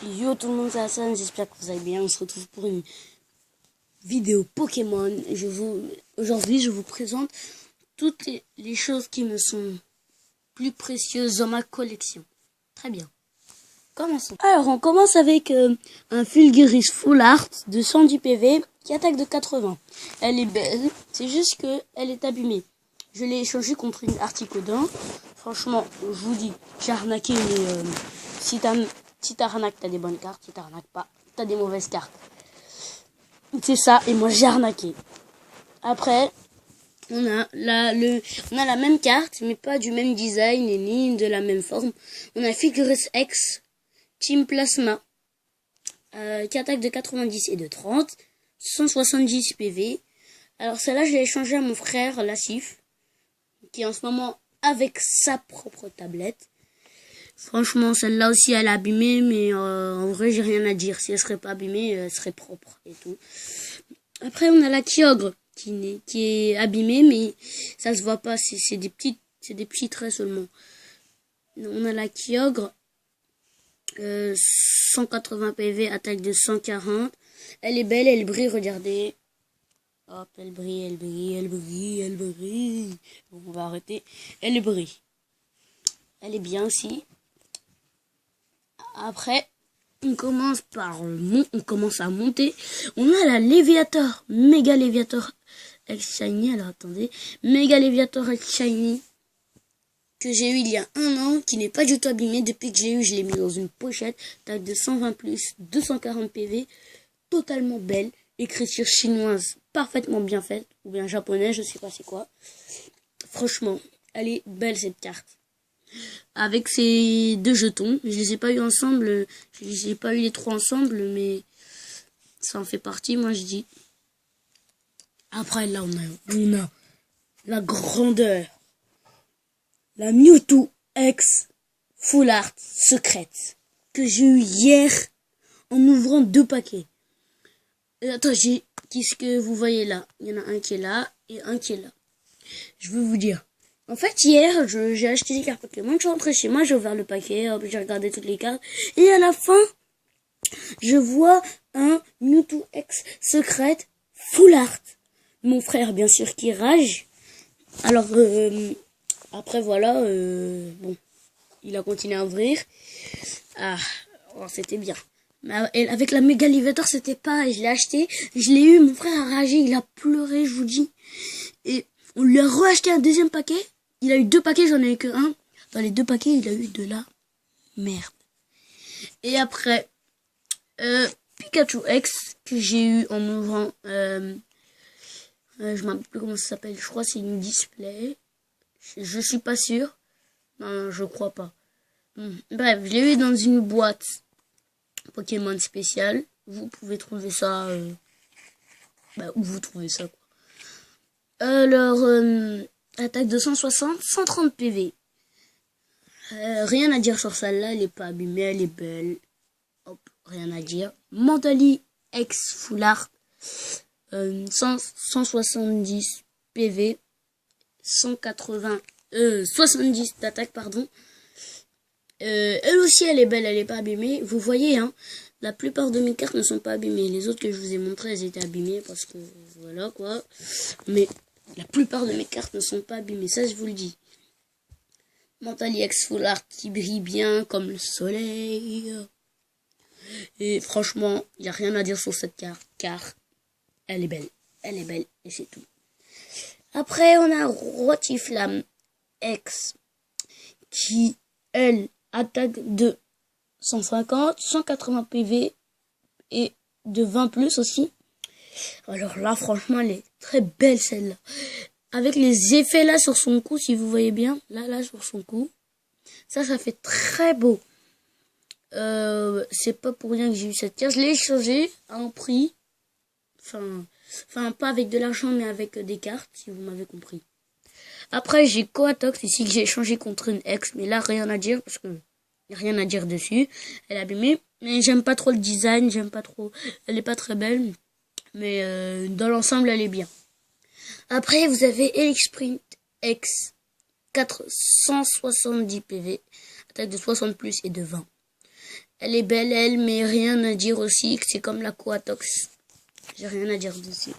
Yo tout le monde, c'est Hassan, j'espère que vous allez bien. On se retrouve pour une vidéo Pokémon. Aujourd'hui, je vous présente toutes les choses qui me sont plus précieuses dans ma collection. Très bien. Commençons. Alors, on commence avec un Fulguris Full Art de 110 PV qui attaque de 80. Elle est belle, c'est juste que elle est abîmée. Je l'ai échangée contre une Articodin. Franchement, je vous dis, j'ai arnaqué, mais si t'arnaques, t'as des bonnes cartes. Si t'arnaques pas, t'as des mauvaises cartes. C'est ça, et moi j'ai arnaqué. Après, on a la même carte, mais pas du même design et ni de la même forme. On a Fulguris X Team Plasma qui attaque de 90 et de 30, 170 PV. Alors celle-là, je l'ai échangée à mon frère Lassif, qui est en ce moment avec sa propre tablette. Franchement, celle-là aussi, elle est abîmée, mais en vrai, j'ai rien à dire. Si elle serait pas abîmée, elle serait propre et tout. Après, on a la Kyogre, qui est abîmée, mais ça se voit pas. C'est des petits traits seulement. On a la Kyogre, 180 PV, attaque de 140. Elle est belle, elle brille, regardez. Hop, elle brille, elle brille, elle brille, elle brille. Bon, on va arrêter. Elle brille. Elle est bien aussi. Après, on commence à monter. On a la Léviator, Méga Léviator X Shiny. Alors attendez, Méga Léviator X Shiny que j'ai eu il y a un an, qui n'est pas du tout abîmé. Depuis que j'ai eu, je l'ai mis dans une pochette, taille de 120+, 240 PV, totalement belle, écriture chinoise parfaitement bien faite, ou bien japonais, je sais pas c'est quoi. Franchement, elle est belle cette carte. Avec ces deux jetons, je les ai pas eu ensemble, j'ai pas eu les trois ensemble, mais ça en fait partie, moi je dis. Après là on a la grandeur, la Mewtwo X Full Art secrète que j'ai eu hier en ouvrant 2 paquets. Attends, qu'est-ce que vous voyez là? Il y en a un qui est là et un qui est là. Je veux vous dire. En fait, hier, j'ai acheté des cartes Pokémon, je suis rentré chez moi, j'ai ouvert le paquet, hop, j'ai regardé toutes les cartes, et à la fin, je vois un Mewtwo X secrète Full Art. Mon frère, bien sûr, qui rage. Alors, après, voilà, bon, il a continué à ouvrir. Ah, oh, c'était bien. Mais avec la Méga Léviator, c'était pas, je l'ai acheté, je l'ai eu, mon frère a ragé, il a pleuré, je vous dis. Et on lui a re-acheté un deuxième paquet. Il a eu 2 paquets, j'en ai eu que un. Dans les 2 paquets, il a eu de la merde. Et après, Pikachu X, que j'ai eu en ouvrant, je ne me rappelle plus comment ça s'appelle, je crois que c'est une display. Je suis pas sûr. Non, je crois pas. Bref, je l'ai eu dans une boîte Pokémon spéciale. Vous pouvez trouver ça, où vous trouvez ça, quoi. Alors, attaque de 160, 130 PV. Rien à dire sur celle-là, elle est pas abîmée, elle est belle. Hop, rien à dire. Mentally X Full Art, 170 PV, 70 d'attaque, pardon. Elle aussi, elle est belle, elle est pas abîmée. Vous voyez, hein, la plupart de mes cartes ne sont pas abîmées. Les autres que je vous ai montrées, elles étaient abîmées parce que, voilà, quoi. Mais la plupart de mes cartes ne sont pas abîmées, ça je vous le dis. Mentally X Full Art qui brille bien comme le soleil. Et franchement, il n'y a rien à dire sur cette carte, car elle est belle. Elle est belle et c'est tout. Après, on a Rotiflamme X qui, elle, attaque de 150, 180 PV et de 20+ aussi. Alors là, franchement, elle est très belle celle-là. Avec les effets là sur son cou, si vous voyez bien, là sur son cou, ça fait très beau. C'est pas pour rien que j'ai eu cette carte. Je l'ai échangée à un prix, enfin pas avec de l'argent, mais avec des cartes, si vous m'avez compris. Après, j'ai Coatox ici que j'ai échangé contre une X, mais là rien à dire parce que y a rien à dire dessus. Elle est abîmée, mais j'aime pas trop le design, j'aime pas trop. Elle est pas très belle, mais dans l'ensemble, elle est bien. Après, vous avez Elixprint X 470 PV, attaque de 60+ et de 20. Elle est belle, elle, mais rien à dire aussi, que c'est comme la Coatox. J'ai rien à dire dessus.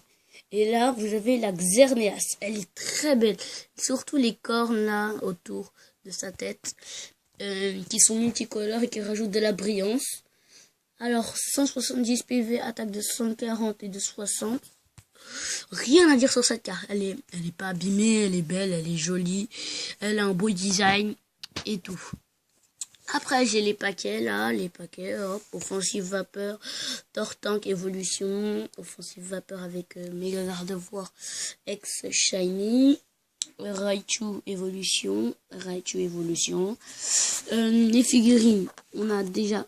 Et là, vous avez la Xerneas. Elle est très belle. Surtout les cornes là, autour de sa tête, qui sont multicolores et qui rajoutent de la brillance. Alors, 170 PV, attaque de 140 et de 60. Rien à dire sur cette carte. Elle est pas abîmée, elle est belle, elle est jolie. Elle a un beau design et tout. Après, j'ai les paquets, là, hop, offensive vapeur, Tortank évolution, offensive vapeur avec méga garde-voir, ex shiny, Raichu évolution, les figurines, on a déjà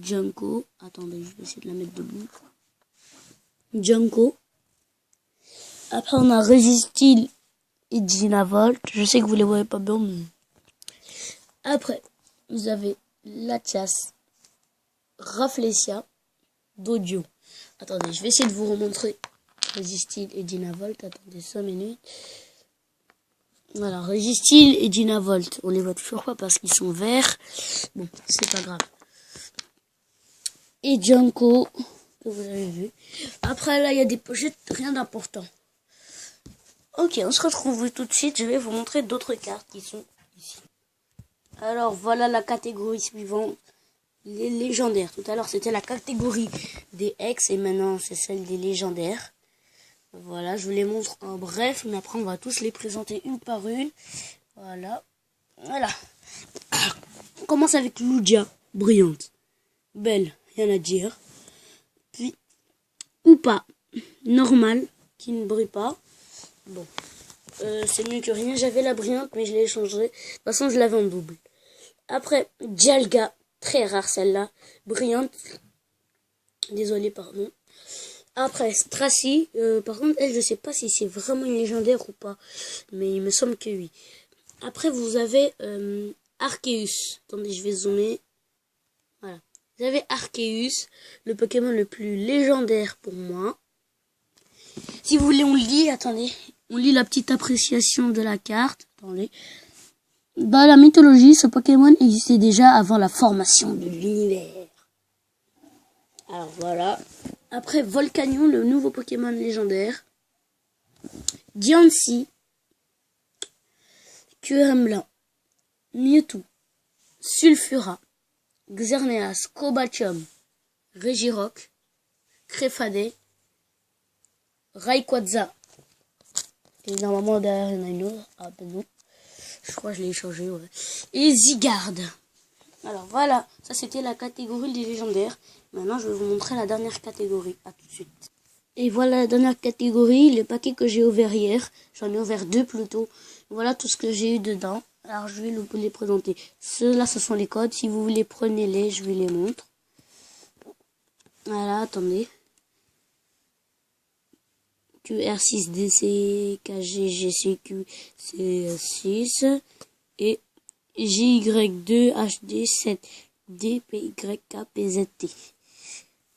Junko, attendez, je vais essayer de la mettre debout, Junko, après on a Resistil et Dynavolt, je sais que vous les voyez pas bien, mais... Après, vous avez Latias, Rafflesia, Dodio. Attendez, je vais essayer de vous remontrer Resistil et Dynavolt. Attendez 5 minutes. Voilà, Resistil et Dynavolt. On les voit toujours pas parce qu'ils sont verts. Bon, c'est pas grave. Et Junko, que vous avez vu. Après, là, il y a des pochettes, rien d'important. Ok, on se retrouve tout de suite. Je vais vous montrer d'autres cartes qui sont ici. Alors voilà la catégorie suivante, les légendaires. Tout à l'heure c'était la catégorie des ex et maintenant c'est celle des légendaires. Voilà, je vous les montre en bref, mais après on va tous les présenter une par une. Voilà. On commence avec Lugia, brillante, belle, rien à dire. Puis Upa, normal, qui ne brille pas. Bon, c'est mieux que rien. J'avais la brillante, mais je l'ai changée. De toute façon, je l'avais en double. Après, Dialga, très rare celle-là, brillante. Désolé, pardon. Après, Stracy, par contre, elle, je sais pas si c'est vraiment une légendaire ou pas, mais il me semble que oui. Après, vous avez Arceus. Attendez, je vais zoomer. Voilà. Vous avez Arceus, le Pokémon le plus légendaire pour moi. Si vous voulez, on lit, attendez, on lit la petite appréciation de la carte. Attendez. Dans la mythologie, ce Pokémon existait déjà avant la formation de l'univers. Alors voilà. Après, Volcanion, le nouveau Pokémon légendaire. Diancie. Kyurem, Mewtwo. Sulfura. Xerneas. Cobachum. Regirock. Crefadé. Rayquaza. Et normalement derrière il y en a une autre. Ah ben non. Je crois que je l'ai changé, ouais. Et Zygarde. Alors voilà, ça c'était la catégorie des légendaires. Maintenant je vais vous montrer la dernière catégorie. À tout de suite. Et voilà la dernière catégorie, les paquets que j'ai ouverts hier. J'en ai ouvert 2 plutôt. Voilà tout ce que j'ai eu dedans. Alors je vais vous les présenter. Ceux-là ce sont les codes. Si vous voulez prenez-les, je vous les montre. Voilà, attendez. QR6DC, KGGCQ, C6 et JY2HD7 DPYKPZT.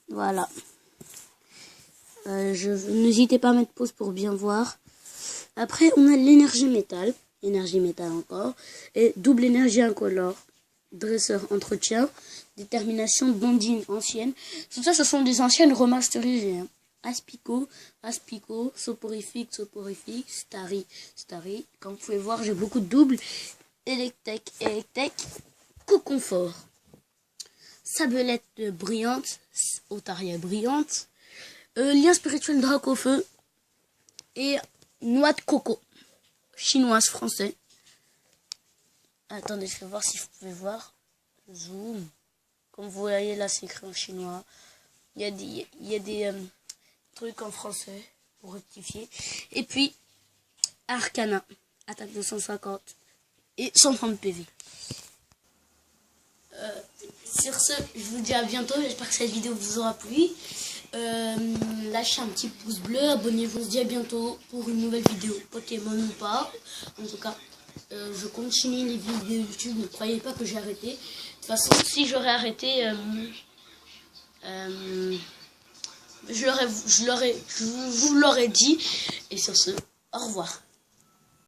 Voilà. N'hésitez pas à mettre pause pour bien voir. Après, on a l'énergie métal encore, et double énergie incolore, dresseur entretien, détermination bandine ancienne. Tout ça, ce sont des anciennes remasterisées. Hein. Aspico, soporifique, Starry. Comme vous pouvez voir, j'ai beaucoup de doubles. Electek, Coconfort. Sabelette brillante, Otaria brillante. Lien spirituel Dracofeu. Et noix de coco. Chinoise, français. Attendez, je vais voir si vous pouvez voir. Zoom. Comme vous voyez, là, c'est écrit en chinois. Il y a des trucs en français pour rectifier. Et puis, Arcana. Attaque de 150 et 130 PV. Sur ce, je vous dis à bientôt. J'espère que cette vidéo vous aura plu. Lâchez un petit pouce bleu, abonnez-vous. On se dit à bientôt pour une nouvelle vidéo, Pokémon ou pas. En tout cas, je continue les vidéos YouTube. Ne croyez pas que j'ai arrêté. De toute façon, si j'aurais arrêté, je vous l'aurais dit. Et sur ce, au revoir.